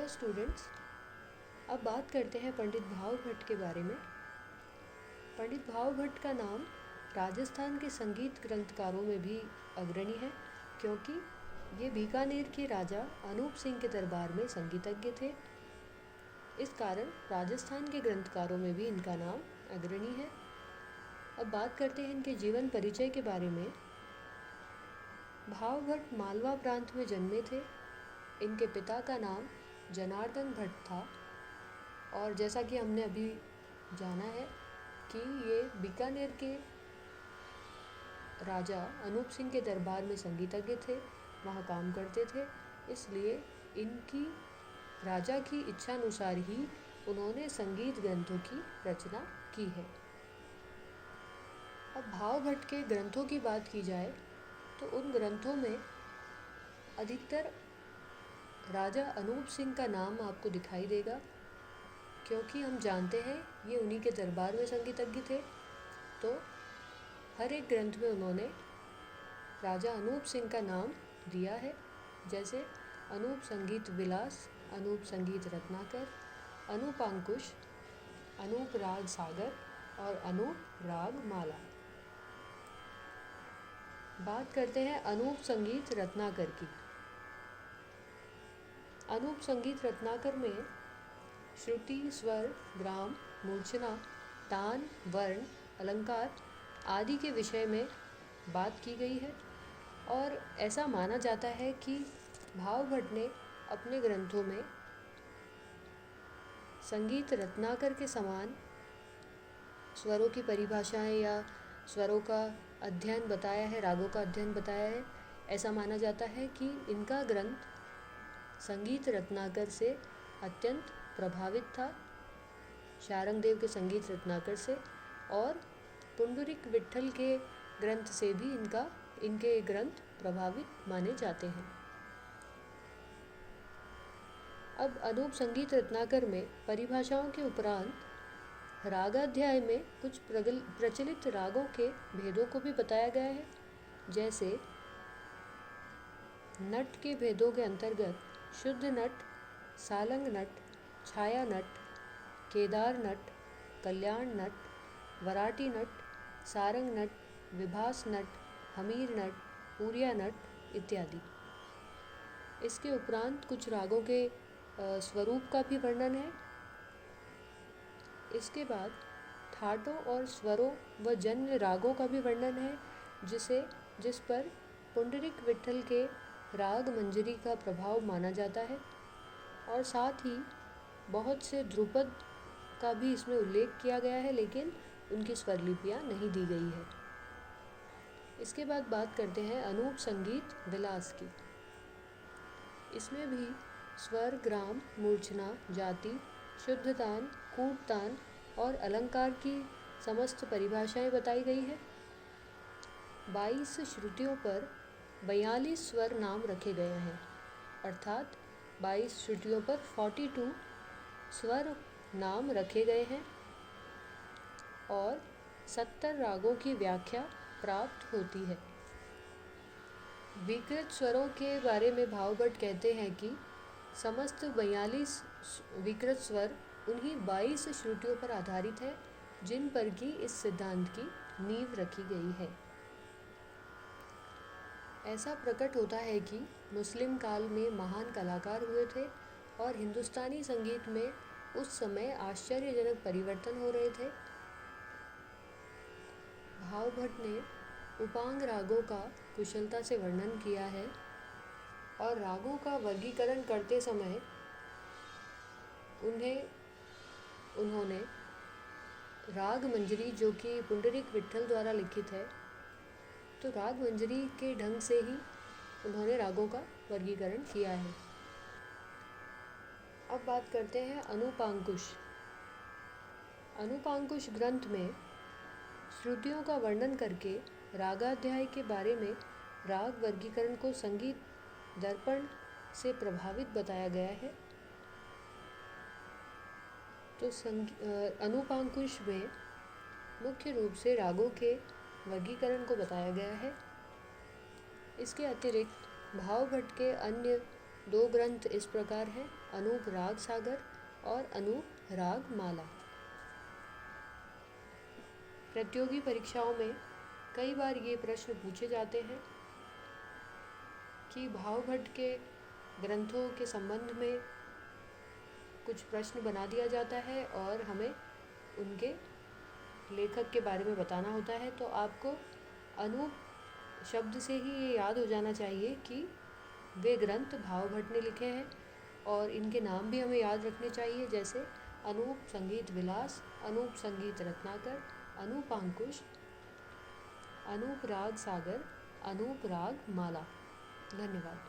Students, अब बात करते हैं पंडित भाव भट्ट के बारे में। पंडित भाव भट्ट का नाम राजस्थान के संगीत ग्रंथकारों में भी अग्रणी है, क्योंकि ये बीकानेर के राजा अनूप सिंह के दरबार में संगीतज्ञ थे। इस कारण राजस्थान के ग्रंथकारों में भी इनका नाम अग्रणी है। अब बात करते हैं इनके जीवन परिचय के बारे में। भाव भट्ट मालवा प्रांत में जन्मे थे। इनके पिता का नाम जनार्दन भट्ट था और जैसा कि हमने अभी जाना है कि ये बीकानेर के राजा अनूप सिंह के दरबार में संगीतज्ञ थे, वहाँ काम करते थे, इसलिए इनकी राजा की इच्छानुसार ही उन्होंने संगीत ग्रंथों की रचना की है। अब भाव भट्ट के ग्रंथों की बात की जाए तो उन ग्रंथों में अधिकतर राजा अनूप सिंह का नाम आपको दिखाई देगा, क्योंकि हम जानते हैं ये उन्हीं के दरबार में संगीतज्ञ थे। तो हर एक ग्रंथ में उन्होंने राजा अनूप सिंह का नाम दिया है, जैसे अनूप संगीत विलास, अनूप संगीत रत्नाकर, अनूप अंकुश, अनूप राग सागर और अनूप राग माला। बात करते हैं अनूप संगीत रत्नाकर की। अनूप संगीत रत्नाकर में श्रुति, स्वर, ग्राम, मूर्छना, तान, वर्ण, अलंकार आदि के विषय में बात की गई है और ऐसा माना जाता है कि भाव भट्ट ने अपने ग्रंथों में संगीत रत्नाकर के समान स्वरों की परिभाषाएं या स्वरों का अध्ययन बताया है, रागों का अध्ययन बताया है। ऐसा माना जाता है कि इनका ग्रंथ संगीत रत्नाकर से अत्यंत प्रभावित था, शारंगदेव के संगीत रत्नाकर से, और पुंडरीक विट्ठल के ग्रंथ से भी इनके ग्रंथ प्रभावित माने जाते हैं। अब अनूप संगीत रत्नाकर में परिभाषाओं के उपरांत रागाध्याय में कुछ प्रचलित रागों के भेदों को भी बताया गया है, जैसे नट के भेदों के अंतर्गत शुद्ध नट, सालंग नट, छाया नट, केदार नट, कल्याण नट, वराटी नट, सारंग नट, विभास नट, हमीर नट, पूरिया नट इत्यादि। इसके उपरांत कुछ रागों के स्वरूप का भी वर्णन है। इसके बाद ठाटों और स्वरों व जन्य रागों का भी वर्णन है, जिस पर पुंडरीक विट्ठल के राग मंजरी का प्रभाव माना जाता है, और साथ ही बहुत से ध्रुपद का भी इसमें उल्लेख किया गया है, लेकिन उनकी स्वरलिपियाँ नहीं दी गई है। इसके बाद बात करते हैं अनूप संगीत विलास की। इसमें भी स्वर, ग्राम, मूर्छना, जाति, शुद्धतान, कूटतान और अलंकार की समस्त परिभाषाएं बताई गई है। 22 श्रुतियों पर 42 स्वर नाम रखे गए हैं, अर्थात 22 श्रुतियों पर 42 स्वर नाम रखे गए हैं और 70 रागों की व्याख्या प्राप्त होती है। विकृत स्वरों के बारे में भाव भट्ट कहते हैं कि समस्त 42 विकृत स्वर उन्हीं 22 श्रुतियों पर आधारित है, जिन पर कि इस सिद्धांत की नींव रखी गई है। ऐसा प्रकट होता है कि मुस्लिम काल में महान कलाकार हुए थे और हिंदुस्तानी संगीत में उस समय आश्चर्यजनक परिवर्तन हो रहे थे। भाव भट्ट ने उपांग रागों का कुशलता से वर्णन किया है और रागों का वर्गीकरण करते समय उन्होंने राग मंजरी, जो कि पुंडरीक विट्ठल द्वारा लिखित है, तो राग मंजरी के ढंग से ही उन्होंने रागों का वर्गीकरण किया है। अब बात करते हैं अनूपांकुश। अनूपांकुश ग्रंथ में श्रुतियों का वर्णन करके रागाध्याय के बारे में राग वर्गीकरण को संगीत दर्पण से प्रभावित बताया गया है। तो अनूपांकुश में मुख्य रूप से रागों के वर्गीकरण को बताया गया है। इसके अतिरिक्त भाव भट्ट के अन्य 2 ग्रंथ इस प्रकार हैं। अनूप राग सागर और अनूप राग माला। प्रतियोगी परीक्षाओं में कई बार ये प्रश्न पूछे जाते हैं कि भावभट्ट के ग्रंथों के संबंध में कुछ प्रश्न बना दिया जाता है और हमें उनके लेखक के बारे में बताना होता है। तो आपको अनूप शब्द से ही ये याद हो जाना चाहिए कि वे ग्रंथ भावभट्ट ने लिखे हैं, और इनके नाम भी हमें याद रखने चाहिए, जैसे अनूप संगीत विलास, अनूप संगीत रत्नाकर, अनूप अंकुश, अनूप राग सागर, अनूप राग माला। धन्यवाद।